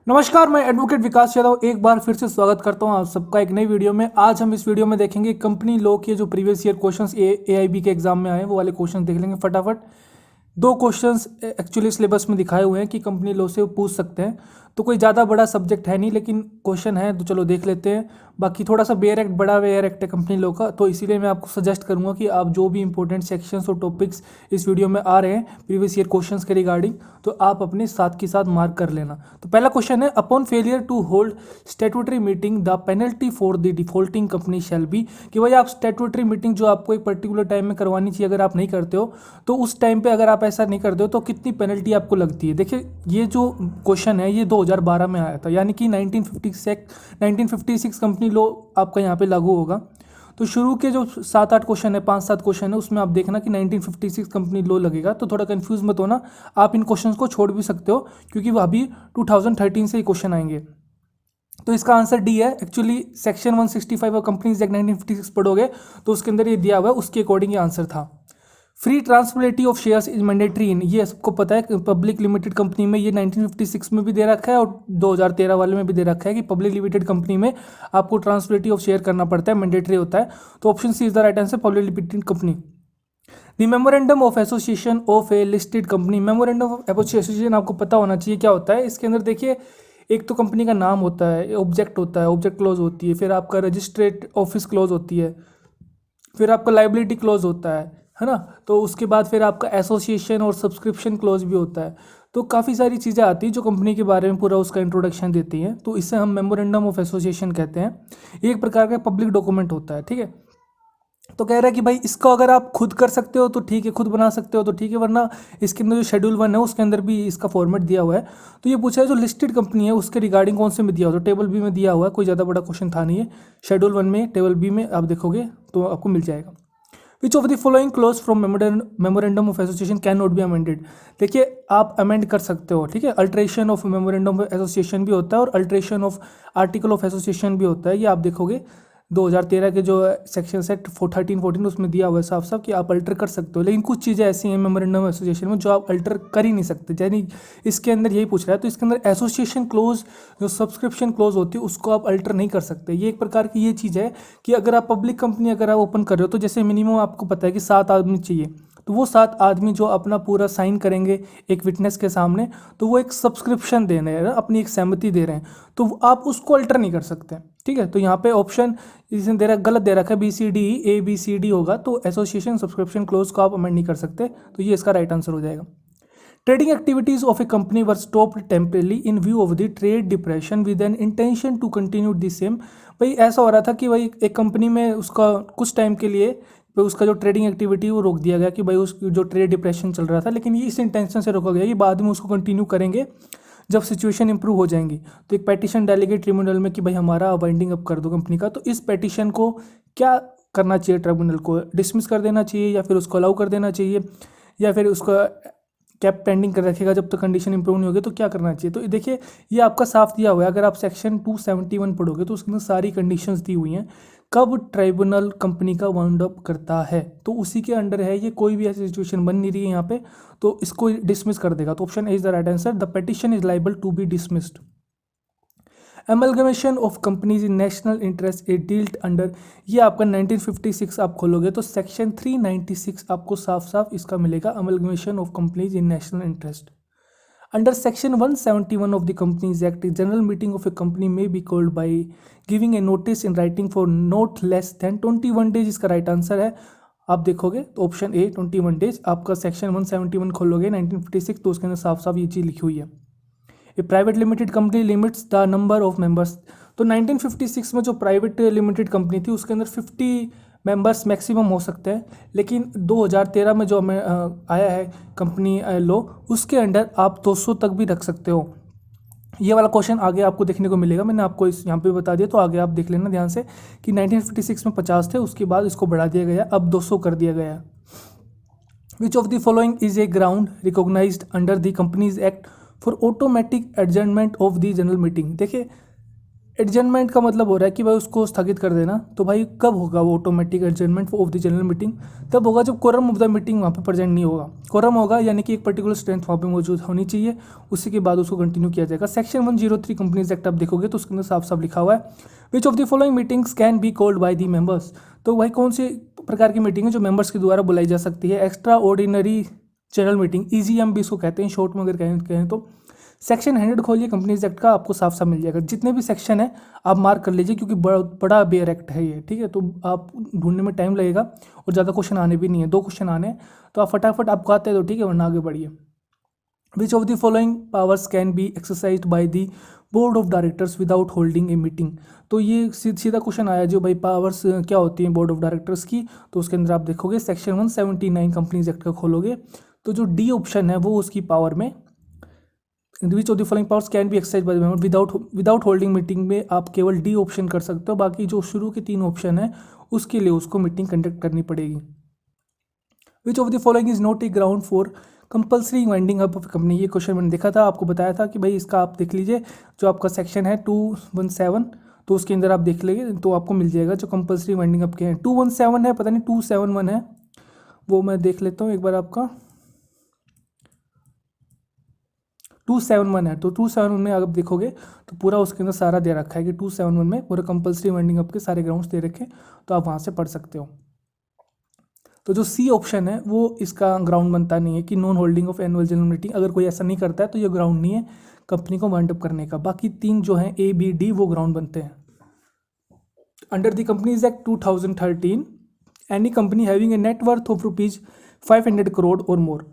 नमस्कार, मैं एडवोकेट विकास यादव एक बार फिर से स्वागत करता हूं आप सबका एक नई वीडियो में। आज हम इस वीडियो में देखेंगे कंपनी लॉ के जो प्रीवियस ईयर क्वेश्चंस एआईबी के एग्जाम में आए वो वाले क्वेश्चन देख लेंगे फटाफट। दो क्वेश्चंस एक्चुअली सिलेबस में दिखाए हुए हैं कि कंपनी लॉ से वो पूछ सकते हैं, तो कोई ज़्यादा बड़ा सब्जेक्ट है नहीं, लेकिन क्वेश्चन है तो चलो देख लेते हैं। बाकी थोड़ा सा बेयर एक्ट बड़ा बेयर एक्ट है कंपनी लॉ का, तो इसीलिए मैं आपको सजेस्ट करूंगा कि आप जो भी इंपॉर्टेंट सेक्शंस और टॉपिक्स इस वीडियो में आ रहे हैं प्रीवियस ईयर क्वेश्चंस के रिगार्डिंग, तो आप अपने साथ के साथ मार्क कर लेना। तो पहला क्वेश्चन है, upon failure to hold statutory meeting the penalty for the defaulting company shall be. कि भाई आप स्टैट्यूटरी मीटिंग जो आपको एक पर्टिकुलर टाइम में करवानी चाहिए, अगर आप नहीं करते हो तो उस टाइम पे अगर आप ऐसा नहीं करते हो तो कितनी पेनल्टी आपको लगती है। देखिए ये जो क्वेश्चन है ये 2012 में आया था, यानी कि 1956 कंपनी लॉ आपका यहाँ पे लागू होगा। तो शुरू के जो 7-8 क्वेश्चन है, 5-7 क्वेश्चन है, उसमें आप देखना कि 1956 कंपनी लॉ लगेगा। तो थोड़ा कंफ्यूज मत होना, आप इन क्वेश्चंस को छोड़ भी सकते हो क्योंकि वह अभी 2013 से ही क्वेश्चन आएंगे। तो इसका आंसर डी है। एक्चुअली सेक्शन 165 और कंपनीज एक्ट 1956 पढ़ोगे तो उसके अंदर ये दिया हुआ है, उसके अकॉर्डिंग ये आंसर था। Free transferability of shares is mandatory इन, ये सबको पता है पब्लिक लिमिटेड कंपनी में ये 1956 में भी दे रखा है और 2013 वाले में भी दे रखा है कि पब्लिक लिमिटेड कंपनी में आपको ट्रांसफरेबिलिटी ऑफ शेयर करना पड़ता है, मैंडेटरी होता है। तो option C is the right answer, public limited company. The memorandum of association of a listed company, memorandum of association आपको पता होना चाहिए क्या होता है। इसके अंदर देखिए, एक तो कंपनी का नाम होता है, ऑब्जेक्ट होता है, ऑब्जेक्ट क्लॉज होती है, फिर आपका रजिस्ट्रेट ऑफिस क्लॉज होती है, फिर आपका लाइबिलिटी क्लॉज होता है ना। तो उसके बाद फिर आपका एसोसिएशन और सब्सक्रिप्शन क्लॉज भी होता है। तो काफ़ी सारी चीज़ें आती हैं जो कंपनी के बारे में पूरा उसका इंट्रोडक्शन देती हैं, तो इसे हम मेमोरेंडम ऑफ एसोसिएशन कहते हैं। ये एक प्रकार का पब्लिक डॉक्यूमेंट होता है, ठीक है। तो कह रहा है कि भाई इसको अगर आप खुद कर सकते हो तो ठीक है, खुद बना सकते हो तो ठीक है, वरना इसके अंदर जो शेड्यूल 1 है उसके अंदर भी इसका फॉर्मेट दिया हुआ है। तो ये पूछा है जो लिस्टेड कंपनी है उसके रिगार्डिंग कौन से में दिया हुआ, तो टेबल बी में दिया हुआ है, कोई ज़्यादा बड़ा क्वेश्चन था नहीं है। शेड्यूल 1 में टेबल बी में आप देखोगे तो आपको मिल जाएगा। विच of the following close from memorandum of association can not be amended. देखिए आप अमेंड कर सकते हो, ठीक है। Alteration of memorandum of association भी होता है और alteration of article of association भी होता है। ये आप देखोगे 2013 के जो सेक्शन सेट 13-14 उसमें दिया हुआ है साफ साफ कि आप अल्टर कर सकते हो, लेकिन कुछ चीज़ें ऐसी हैं मेमोरेंडम एसोसिएशन में जो आप अल्टर कर ही नहीं सकते, यानी इसके अंदर यही पूछ रहा है। तो इसके अंदर एसोसिएशन क्लोज जो सब्सक्रिप्शन क्लोज होती है उसको आप अल्टर नहीं कर सकते। ये एक प्रकार की ये चीज़ है कि अगर आप पब्लिक कंपनी अगर आप ओपन कर रहे हो तो जैसे मिनिमम आपको पता है कि 7 आदमी चाहिए, तो वो 7 आदमी जो अपना पूरा साइन करेंगे एक विटनेस के सामने, तो वो एक सब्सक्रिप्शन दे रहे हैं, अपनी एक सहमति दे रहे हैं, तो आप उसको अल्टर नहीं कर सकते, ठीक है। तो यहाँ पे ऑप्शन इसने दे रखा गलत दे रखा है, BCD होगा, तो एसोसिएशन सब्सक्रिप्शन क्लोज को आप अमेंड नहीं कर सकते, तो ये इसका राइट आंसर हो जाएगा। Trading activities of a company were stopped temporarily in view of the trade depression with an intention to continue the same. भाई ऐसा हो रहा था कि भाई एक कंपनी में उसका कुछ टाइम के लिए तो उसका जो ट्रेडिंग एक्टिविटी वो रोक दिया गया कि भाई उस जो ट्रेड डिप्रेशन चल रहा था, लेकिन ये इस इंटेंशन से रोका गया कि बाद में उसको कंटिन्यू करेंगे जब सिचुएशन इंप्रूव हो जाएंगी। तो एक पेटिशन डेलीगेट ट्रिब्यूनल में कि भाई हमारा वाइंडिंग अप कर दो कंपनी का, तो इस पेटिशन को क्या करना चाहिए, ट्रिब्यूनल को डिसमिस कर देना चाहिए या फिर उसको अलाउ कर देना चाहिए या फिर उसका कैप पेंडिंग कर रखेगा जब तक कंडीशन इंप्रूव नहीं होगी, तो क्या करना चाहिए। तो देखिए ये आपका साफ दिया हुआ है, अगर आप सेक्शन 271 पढ़ोगे तो उसके अंदर सारी कंडीशंस दी हुई हैं कब ट्राइब्यूनल कंपनी का वाउंड अप करता है, तो उसी के अंडर है ये। कोई भी ऐसी सिचुएशन बन नहीं रही है यहाँ पे तो इसको डिसमिस कर देगा। तो option A is the right answer, the petition is liable to be dismissed. Amalgamation of companies in national interest are dealt under, ये आपका 1956 आप खोलोगे तो सेक्शन 396 आपको साफ साफ इसका मिलेगा, amalgamation of companies in national interest. Under section 171 of the companies act, general meeting of a company में be called by giving a notice in writing for not less than 21 days, इसका right answer है। आप देखोगे तो option A 21 days, आपका section 171 खोलोगे 1956 तो उसके अंदर साफ साफ ये चीज़ लिखी हुई है। A private limited company limits the number of members, तो 1956 में जो प्राइवेट लिमिटेड कंपनी थी उसके अंदर 50 मेंबर्स मैक्सिमम हो सकते हैं, लेकिन 2013 में जो आया है कंपनी लॉ उसके अंडर आप 200 तक भी रख सकते हो। ये वाला क्वेश्चन आगे आपको देखने को मिलेगा, मैंने आपको इस यहाँ पे बता दिया, तो आगे आप देख लेना ध्यान से कि 1956 में 50 थे, उसके बाद इसको बढ़ा दिया गया, अब 200 कर दिया गया। Which of the following is a ground recognised under the companies Act for automatic adjournment of the general meeting. देखिए एडजर्नमेंट का मतलब हो रहा है कि भाई उसको स्थगित कर देना। तो भाई कब होगा वो automatic adjournment of the general meeting? तब होगा जब कोरम ऑफ द मीटिंग वहाँ पे प्रेजेंट नहीं होगा। कोरम होगा यानी कि एक पर्टिकुलर स्ट्रेंथ वहाँ पे मौजूद होनी चाहिए, उसी के बाद उसको कंटिन्यू किया जाएगा। सेक्शन 103 कंपनीज एक्ट आप देखोगे तो उसके अंदर साफ साफ लिखा हुआ है, विच of the following meetings can be called by the members. तो भाई कौन सी प्रकार की मीटिंग है जो मेंबर्स के द्वारा बुलाई जा सकती है? Extra ordinary general meeting, EGM भी इसको कहते हैं शॉर्ट में अगर कहें तो। सेक्शन 100 खोलिए कंपनीज एक्ट का, आपको साफ साफ मिल जाएगा। जितने भी सेक्शन है आप मार्क कर लीजिए, क्योंकि बड़ा बड़ा बेयर एक्ट है ये, ठीक है। तो आप ढूंढने में टाइम लगेगा और ज़्यादा क्वेश्चन आने भी नहीं है, 2 क्वेश्चन आने हैं, तो आप फटाफट आपको आते हैं तो ठीक है, वरना आगे बढ़िए। विच of the following powers can be exercised by the board of directors without holding a meeting? तो ये सीधा क्वेश्चन आया जो भाई पावर्स क्या होती हैं बोर्ड ऑफ डायरेक्टर्स की। तो उसके अंदर आप देखोगे सेक्शन 179 कंपनीज एक्ट का खोलोगे तो जो डी ऑप्शन है वो उसकी पावर में, विच of the following powers can be exercise by the member without holding meeting में आप केवल डी ऑप्शन कर सकते हो, बाकी जो शुरू के 3 ऑप्शन है उसके लिए उसको मीटिंग कंडक्ट करनी पड़ेगी। विच of the following is not a ground for compulsory winding up of company? ये क्वेश्चन मैंने देखा था, आपको बताया था कि भाई इसका आप देख लीजिए, जो आपका सेक्शन है 217 तो उसके अंदर आप देख लेंगे तो आपको मिल जाएगा जो कंपल्सरी वाइंडिंग अप के हैं। 217 है, पता नहीं 271 है, वो मैं देख लेता हूँ एक बार। आपका 271 है, तो 271 में आप देखोगे तो पूरा उसके अंदर सारा दे रखा है कि 271 में पूरा कंपल्सरी वाइंडिंग अप के सारे ग्राउंड्स दे रखे, तो आप वहाँ से पढ़ सकते हो। तो जो सी ऑप्शन है वो इसका ग्राउंड बनता नहीं है कि non holding of annual general meeting, अगर कोई ऐसा नहीं करता है तो ये ग्राउंड नहीं है कंपनी को वाइंड अप करने का। बाकी 3 जो हैं A, B, D वो ग्राउंड बनते हैं। Under the companies act 2013 any company having a net worth of ₹500 crore और मोर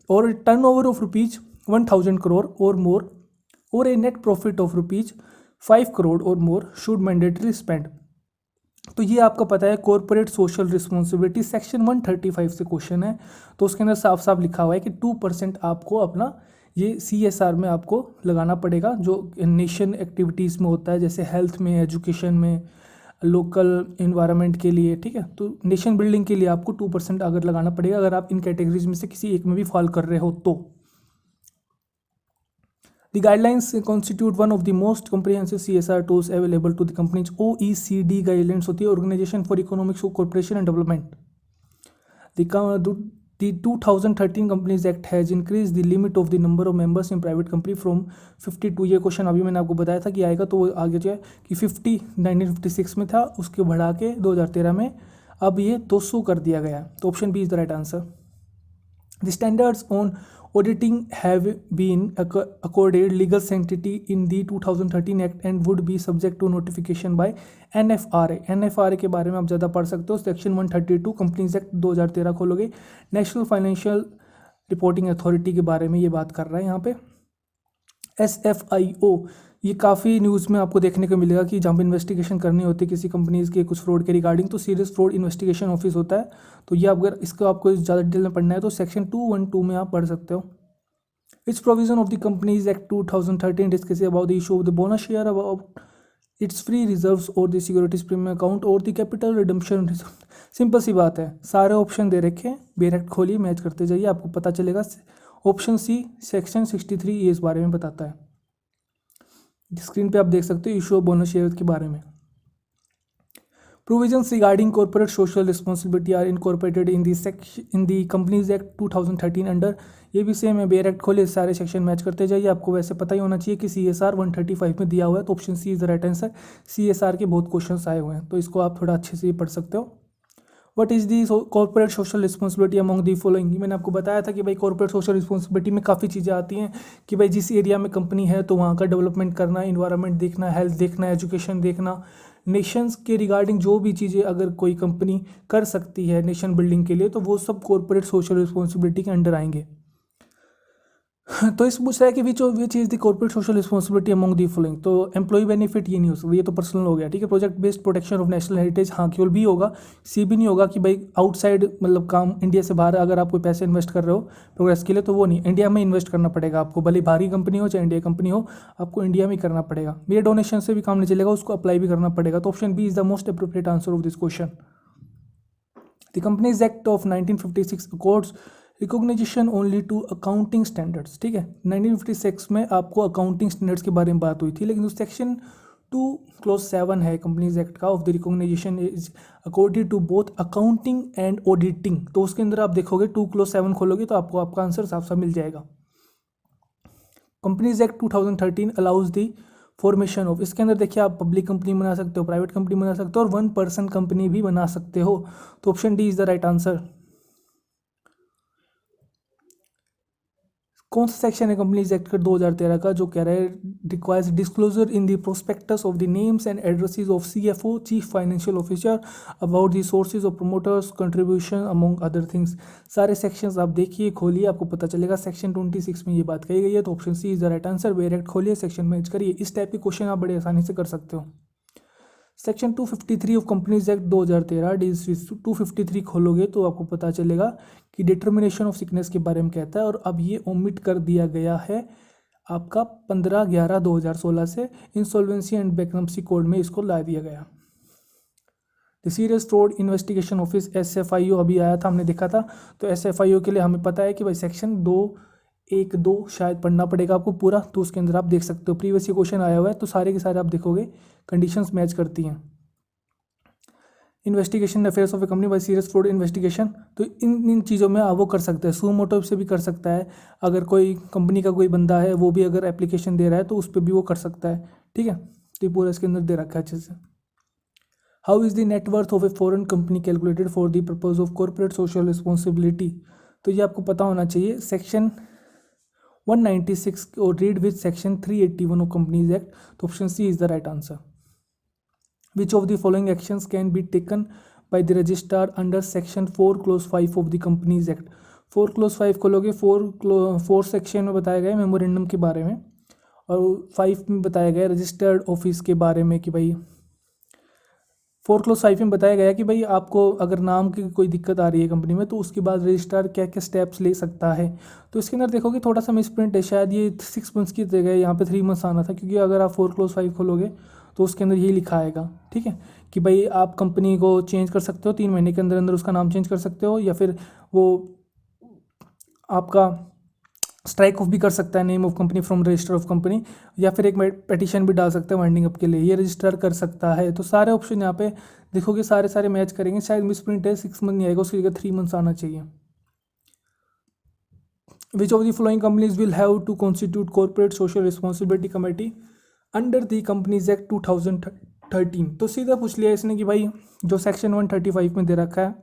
और टर्न ओवर ऑफ ₹1000 करोड़ और मोर और ए नेट प्रॉफिट ऑफ ₹5 करोड़ और मोर शुड मैंडेटरी स्पेंड। तो ये आपका पता है कॉर्पोरेट सोशल रिस्पॉन्सिबिलिटी सेक्शन 135 से क्वेश्चन है। तो उसके अंदर साफ साफ लिखा हुआ है कि 2% आपको अपना ये CSR में आपको लगाना पड़ेगा, जो नेशन एक्टिविटीज़ में होता है, जैसे हेल्थ में, एजुकेशन में, लोकल इन्वायरमेंट के लिए, ठीक है। तो नेशन बिल्डिंग के लिए आपको 2% अगर लगाना पड़ेगा, अगर आप इन कैटेगरीज में से किसी एक में भी फॉल कर रहे हो तो। The guidelines constitute one of the most comprehensive CSR tools available to the companies. OECD guidelines होती है Organization for Economic Cooperation and Development. The 2013 Companies Act has increased the limit of the number of members in private company from 52। ये question अभी मैंने आपको बताया था कि आएगा, तो वो आगे जो है कि 50 1956 में था, उसके बढ़ा के 2013 में अब ये 200 कर दिया गया। तो option B is the right answer. The standards on auditing have been accorded legal sanctity in the 2013 Act and would be subject to notification by NFRA। NFRA के बारे में आप ज़्यादा पढ़ सकते हो, सेक्शन 132 कंपनीज एक्ट 2013 खोलोगे, नेशनल फाइनेंशियल रिपोर्टिंग अथॉरिटी के बारे में ये बात कर रहा है यहाँ पे। SFIO ये काफ़ी न्यूज़ में आपको देखने को मिलेगा कि जहाँ पे इन्वेस्टिगेशन करनी होती है किसी कंपनीज़ के कुछ फ्रॉड के रिगार्डिंग, तो सीरियस फ्रॉड इन्वेस्टिगेशन ऑफिस होता है। तो ये अगर इसको आपको ज़्यादा डिटेल में पढ़ना है तो सेक्शन 212 में आप पढ़ सकते हो। It's provision of the companies act 2013 discuss about the issue of the bonus share about it's free reserves और द सिक्योरिटीज प्रीमियम अकाउंट और द कैपिटल रिडम्पशन। सिंपल सी बात है, सारे ऑप्शन दे रखे हैं, बेयर एक्ट खोलिए, मैच करते जाइए, आपको पता चलेगा। ऑप्शन सी सेक्शन 63 ये इस बारे में बताता है। स्क्रीन पे आप देख सकते हो इशू ऑफ बोनस शेयर के बारे में। Provisions regarding corporate social responsibility are incorporated in the Companies act 2013 under. ये भी सेम है, बेयर एक्ट खोले, सारे सेक्शन मैच करते जाइए। आपको वैसे पता ही होना चाहिए कि CSR 135 में दिया हुआ है, तो option C is the right answer. CSR के बहुत क्वेश्चन आए हुए हैं, तो इसको आप थोड़ा अच्छे से पढ़ सकते हो। What is the corporate social responsibility among the following? मैंने आपको बताया था कि भाई कॉर्पोरेट सोशल रिस्पॉन्सिबिलिटी में काफ़ी चीज़ें आती हैं कि भाई जिस एरिया में कंपनी है तो वहाँ का डेवलपमेंट करना, इन्वायरमेंट देखना, हेल्थ देखना, एजुकेशन देखना, नेशंस के रिगार्डिंग जो भी चीज़ें अगर कोई कंपनी कर सकती है नेशन बिल्डिंग के लिए, तो वो सब कॉर्पोरेट सोशल रिस्पॉन्सिबिलिटी के अंडर आएंगे। तो इस पूछ रहा है कि which is the corporate social responsibility among the following. तो एम्प्लॉय बेनिफिट ये नहीं हो सकता, ये तो पर्सनल हो गया, ठीक है। Project based protection of national heritage, हाँ केवल बी होगा, सी भी नहीं होगा कि भाई आउटसाइड मतलब काम इंडिया से बाहर अगर आप कोई पैसे इन्वेस्ट कर रहे हो प्रोग्रेस के लिए, तो वो नहीं, इंडिया में इन्वेस्ट करना पड़ेगा आपको, भले बाहरी कंपनी हो चाहे इंडिया कंपनी हो, आपको इंडिया में करना पड़ेगा। मेरे डोनेशन से भी काम नहीं चलेगा, उसको अप्लाई भी करना पड़ेगा। तो option B is the most appropriate answer of this question. The companies act of 1956 accords recognition only to accounting standards, ठीक है। 1956 में आपको अकाउंटिंग स्टैंडर्ड्स के बारे में बात हुई थी, लेकिन उस सेक्शन 2 clause 7 है कंपनीज एक्ट का of the recognization is according to both accounting and auditing. तो उसके अंदर आप देखोगे 2 clause 7 खोलोगे तो आपको आपका आंसर साफ साफ मिल जाएगा। Companies act 2013 allows the formation of, इसके अंदर देखिए आप पब्लिक कंपनी बना सकते हो, प्राइवेट कंपनी बना सकते हो और 1 person कंपनी भी बना सकते हो। तो option D is the right answer. कौन सा सेक्शन है कंपनीज एक्ट 2013 का जो कह रहा है requires disclosure in the prospectus of the names and addresses of CFO chief financial officer about the sources of promoters contribution among other things. सारे sections आप देखिए, खोलिए, आपको पता चलेगा। सेक्शन 26 में ये बात कही गई है, तो option C is the right answer. Where act खोलिए, सेक्शन मैच करिए। इस टाइप के क्वेश्चन आप बड़े आसानी से कर सकते हो। Section 253 of companies act 2013 deals with 253 खोलोगे तो आपको पता चलेगा कि डिटर्मिनेशन ऑफ सिकनेस के बारे में कहता है, और अब ये ओमिट कर दिया गया है आपका 15/11/2016 से इंसॉल्वेंसी एंड बैंक्रप्सी कोड में इसको ला दिया गया। The serious fraud investigation office SFIO अभी आया था, हमने देखा था। तो SFIO के लिए हमें पता है कि भाई सेक्शन 2(1)(2) शायद पढ़ना पड़ेगा आपको पूरा, तो उसके अंदर आप देख सकते हो प्रीवियस ये क्वेश्चन आया हुआ है, तो सारे के सारे आप देखोगे कंडीशंस मैच करती हैं। Investigation affairs of a company by serious fraud investigation, तो इन चीज़ों में आप वो कर सकते हैं, सू मोटिव से भी कर सकता है। अगर कोई कंपनी का कोई बंदा है वो भी अगर एप्लीकेशन दे रहा है तो उस पर भी वो कर सकता है, ठीक है। तो ये पूरा इसके अंदर दे रखा है अच्छे से। How is the net worth of a foreign company calculated for the purpose of corporate social responsibility, तो ये आपको पता होना चाहिए। सेक्शन 196 और read with section 381 of companies act, तो option C is the right answer. Which of the following actions can be taken by the registrar under section 4 clause 5 of the companies act. 4 clause 5 खोलोगे, 4 section में बताया गया है memorandum के बारे में, और 5 में बताया गया रजिस्टर्ड ऑफिस के बारे में कि भाई 4 clause 5 में बताया गया कि भाई आपको अगर नाम की कोई दिक्कत आ रही है कंपनी में तो उसके बाद रजिस्ट्रार क्या क्या स्टेप्स ले सकता है। तो इसके अंदर देखोगे थोड़ा सा मिसप्रिंट है, शायद ये 6 months की जगह यहाँ पे 3 months आना था, क्योंकि अगर आप 4 clause 5 खोलोगे तो उसके अंदर यही लिखा आएगा, ठीक है, कि भाई आप कंपनी को चेंज कर सकते हो 3 महीने के अंदर अंदर, उसका नाम चेंज कर सकते हो, या फिर वो आपका स्ट्राइक ऑफ भी कर सकता है name of company from register of company, या फिर एक पिटीशन भी डाल सकता है वाइंडिंग अप के लिए, ये रजिस्टर कर सकता है। तो सारे ऑप्शन यहाँ पे देखोगे सारे सारे मैच करेंगे। शायद मिसप्रिंट है, 6 months नहीं आएगा, उसकी जगह 3 months आना चाहिए। Which of the following companies will have to constitute corporate social responsibility committee under the companies act 2013। तो सीधा पूछ लिया इसने कि भाई जो सेक्शन 135 में दे रखा है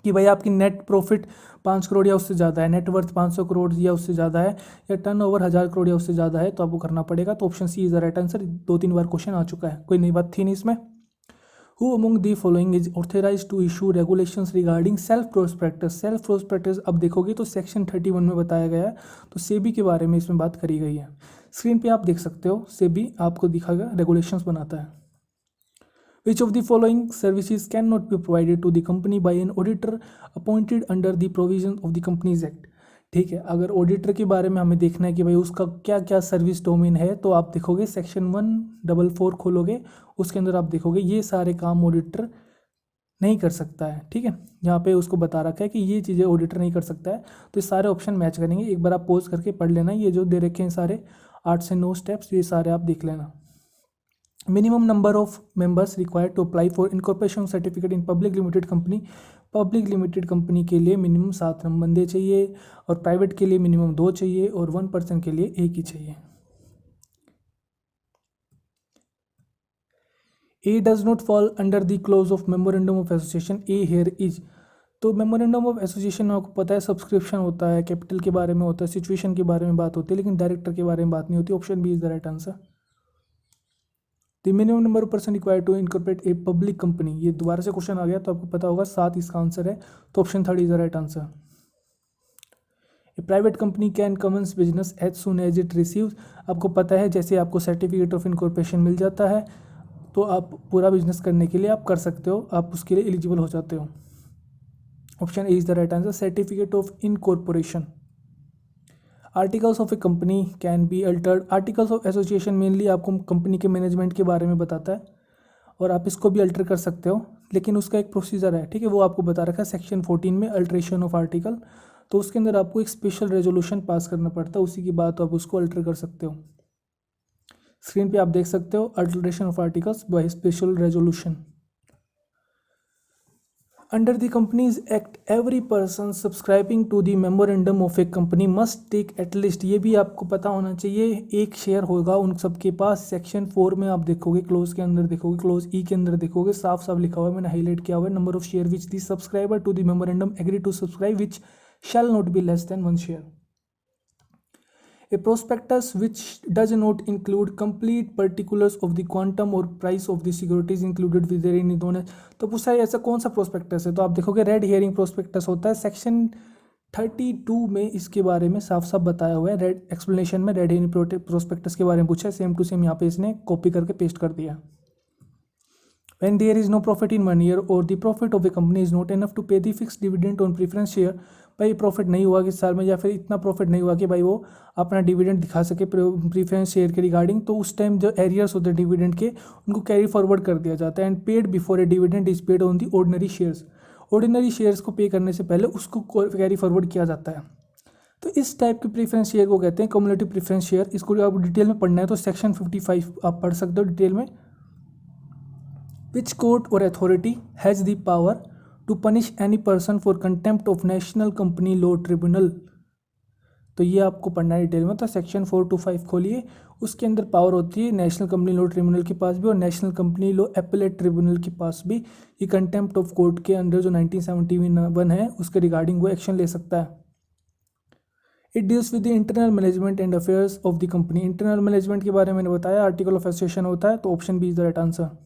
कि भाई आपकी नेट प्रॉफिट 5 करोड़ या उससे ज़्यादा है, नेटवर्थ 500 करोड़ या उससे ज़्यादा है, या टर्नओवर 1000 करोड़ या उससे ज़्यादा है, तो आपको करना पड़ेगा। तो option C is the right answer. 2-3 बार क्वेश्चन आ चुका है, कोई नई बात थी नहीं इसमें। Who among the following is authorise to issue regulations regarding self prospectus. Self prospectus अब देखोगे तो सेक्शन 31 में बताया गया है, तो सेबी के बारे में इसमें बात करी गई है। स्क्रीन पे आप देख सकते हो, सेबी आपको दिखाएगा रेगुलेशंस बनाता है। Which of the following services cannot be provided to the company by an auditor appointed under the provisions of the Companies Act। ठीक है, अगर ऑडिटर के बारे में हमें देखना है कि भाई उसका क्या क्या सर्विस डोमेन है, तो आप देखोगे सेक्शन 144 खोलोगे, उसके अंदर आप देखोगे ये सारे काम ऑडिटर नहीं कर सकता है, ठीक है। यहाँ पे उसको बता रखा है कि ये चीज़ें ऑडिटर नहीं कर सकता है, तो ये सारे ऑप्शन मैच करेंगे। एक बार आप पॉज करके पढ़ लेना, ये जो दे रखे हैं सारे 8 से 9 स्टेप्स, ये सारे आप देख लेना। Minimum number of members required to apply for incorporation certificate in public limited company. Public limited company के लिए मिनिमम 7 बंदे चाहिए, और प्राइवेट के लिए मिनिमम 2 चाहिए, और 1 person के लिए 1 ही चाहिए। A does not fall under the clause of memorandum of association, A here is. तो मेमोरेंडम ऑफ एसोसिएशन में आपको पता है सब्सक्रिप्शन होता है, कैपिटल के बारे में होता है, सिचुएशन के बारे में बात होती है, लेकिन डायरेक्टर के बारे में बात नहीं होती। Option B is the right answer. The minimum number of person required to incorporate a public company, ये दोबारा से क्वेश्चन आ गया तो आपको पता होगा 7 इसका आंसर है, तो option 3 is the right answer. A private company can commence business as soon as it receives, आपको पता है जैसे आपको सर्टिफिकेट ऑफ इनकॉर्पोरेशन मिल जाता है तो आप पूरा बिजनेस करने के लिए आप कर सकते हो, आप उसके लिए एलिजिबल हो जाते हो। Option A is the right answer, certificate of incorporation. Articles of a company can be altered, articles of association mainly आपको कंपनी के मैनेजमेंट के बारे में बताता है, और आप इसको भी अल्टर कर सकते हो, लेकिन उसका एक प्रोसीजर है, ठीक है, वो आपको बता रखा है सेक्शन 14 में, अल्ट्रेशन ऑफ आर्टिकल। तो उसके अंदर आपको एक स्पेशल रेजोल्यूशन पास करना पड़ता है, उसी के बाद तो आप उसको अल्टर कर सकते हो। स्क्रीन पे आप देख सकते हो, alteration of articles by special resolution. Under the companies act every person subscribing to the memorandum of a company must take at least, ये भी आपको पता होना चाहिए, एक शेयर होगा उन सबके पास। सेक्शन 4 में आप देखोगे, क्लोज के अंदर देखोगे, क्लोज ई के अंदर देखोगे, साफ साफ लिखा हुआ है, मैंने हाईलाइट किया हुआ है, number of share which the subscriber to the memorandum agree to subscribe which shall not be less than 1 share. A prospectus which does not include complete particulars of the quantum or price of the securities included with therein known as, तो पूछा है ऐसा कौन सा prospectus है, तो आप देखोगे रेड हेयरिंग प्रोस्पेक्टस होता है। सेक्शन 32 में इसके बारे में साफ साफ बताया हुआ है, रेड एक्सप्लेनेशन में रेड हेयरिंग प्रोस्पेक्टस के बारे में पूछा है, सेम टू सेम यहाँ पे इसने कॉपी करके पेस्ट कर दिया। When there is no profit in 1 year or the profit of a company is not enough to pay the fixed dividend on preference share, भाई प्रॉफिट नहीं हुआ कि साल में, या फिर इतना प्रॉफिट नहीं हुआ कि भाई वो अपना डिविडेंड दिखा सके प्रीफरेंस शेयर के रिगार्डिंग, तो उस टाइम जो एरियर्स होते हैं डिविडेंड के उनको कैरी फॉरवर्ड कर दिया जाता है। And paid before A dividend is paid on the ordinary shares, ordinary shares को पे करने से पहले उसको कैरी फॉरवर्ड किया जाता है। तो इस टाइप के प्रीफरेंस शेयर को कहते हैं कम्युलेटिव प्रीफरेंस शेयर। इसको आप डिटेल में पढ़ना है तो सेक्शन 55 आप पढ़ सकते हो डिटेल में। Which court or authority has the power to punish any person for contempt of national company law tribunal, तो ये आपको पढ़ना है डिटेल में। तो सेक्शन 4 to 5 खोलिए, उसके अंदर पावर होती है नेशनल कंपनी लॉ ट्रिब्यूनल के पास भी और national company law appellate tribunal के पास भी। ये कंटेम्प्ट ऑफ कोर्ट के अंदर जो 1971 है उसके रिगार्डिंग वो एक्शन ले सकता है। It deals with the internal management and affairs of the company, internal management के बारे में मैंने बताया, आर्टिकल ऑफ एसोसिएशन होता है, तो option B is the right answer.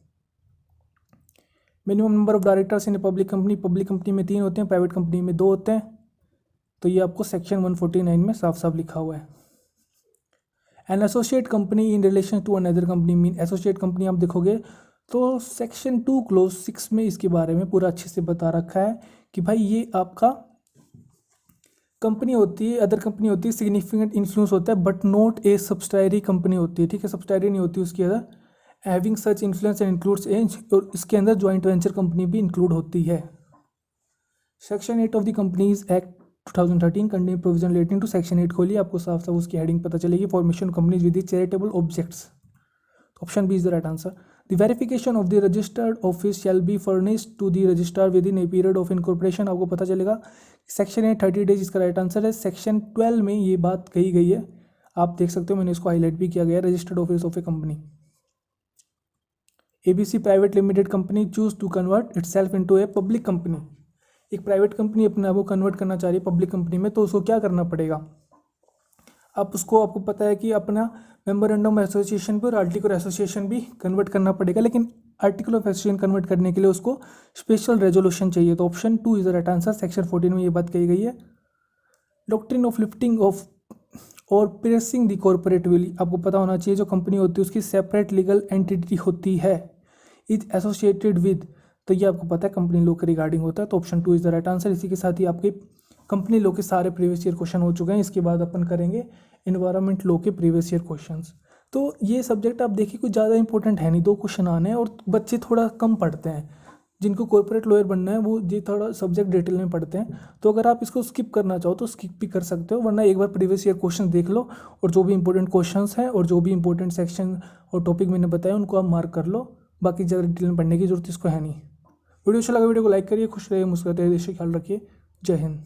Minimum number of directors in a public company, public company में 3 होते हैं, प्राइवेट कंपनी में 2 होते हैं, तो ये आपको सेक्शन 149 में साफ साफ लिखा हुआ है। An associate company in relation to another company mean, associate company आप देखोगे तो सेक्शन 2 क्लोज 6 में इसके बारे में पूरा अच्छे से बता रखा है कि भाई ये आपका कंपनी होती है, अदर कंपनी होती है, सिग्निफिकेंट इन्फ्लुएंस होता है but not a subsidiary company होती है, ठीक है, सब्सिडायरी नहीं होती उसके अंदर, having such influence and includes as, और इसके अंदर जॉइंट वेंचर कंपनी भी इंक्लूड होती है। Section 8 of the companies act 2013 contain provision relating to section 8 खोलिए, आपको साफ साफ उसकी हेडिंग पता चलेगी, formation companies with charitable objects, option B is the right answer. The verification of the registered office shall be furnished to the registrar within a period of incorporation, आपको पता चलेगा। सेक्शन 8 30 डेज इसका right answer है। Section 12 में ये बात कही गई है, आप देख सकते हो, मैंने इसको हाईलाइट भी किया गया है, registered office of a company. ABC private limited company choose to convert itself into a public company, एक प्राइवेट कंपनी अपने आप को कन्वर्ट करना चाह रही है पब्लिक कंपनी में, तो उसको क्या करना पड़ेगा, आप उसको, आपको पता है कि अपना मेमोरेंडम ऑफ एसोसिएशन भी और आर्टिकल एसोसिएशन भी कन्वर्ट करना पड़ेगा, लेकिन आर्टिकल ऑफ एसोसिएशन कन्वर्ट करने के लिए उसको स्पेशल रेजोल्यूशन चाहिए, तो option 2 is the right answer. Section 14 में ये बात कही गई है। डॉक्ट्रिन ऑफ लिफ्टिंग ऑफ और प्रेसिंग द कॉर्पोरेट विल, आपको पता होना चाहिए जो कंपनी होती है उसकी सेपरेट लीगल एंटिटी होती है, इज एसोसिएटेड विद, तो ये आपको पता है कंपनी लॉ के रिगार्डिंग होता है, तो option 2 is the right answer. इसी के साथ ही आपके कंपनी लॉ के सारे प्रीवियस ईयर क्वेश्चन हो चुके हैं, इसके बाद अपन करेंगे एनवायरनमेंट लॉ के प्रीवियस ईयर क्वेश्चंस। तो ये सब्जेक्ट आप देखिए कुछ ज़्यादा इंपॉर्टेंट है नहीं, 2 क्वेश्चन आने हैं और बच्चे थोड़ा कम पढ़ते हैं, जिनको कॉर्पोरेट लॉयर बनना है वो ये थोड़ा सब्जेक्ट डिटेल में पढ़ते हैं, तो अगर आप इसको स्किप करना चाहो तो स्किप भी कर सकते हो, वरना एक बार प्रीवियस ईयर क्वेश्चन देख लो और जो भी इंपॉर्टेंट क्वेश्चंस हैं और जो भी इंपॉर्टेंट सेक्शन और टॉपिक मैंने बताया उनको आप मार्क कर लो, बाकी ज़्यादा डिटेल में पढ़ने की जरूरत इसको है नहीं। वीडियो अच्छा लगा, वीडियो को लाइक करिए, खुश रहिए, मुस्कुराते रहिए, देश का ख्याल रखिए, जय हिंद।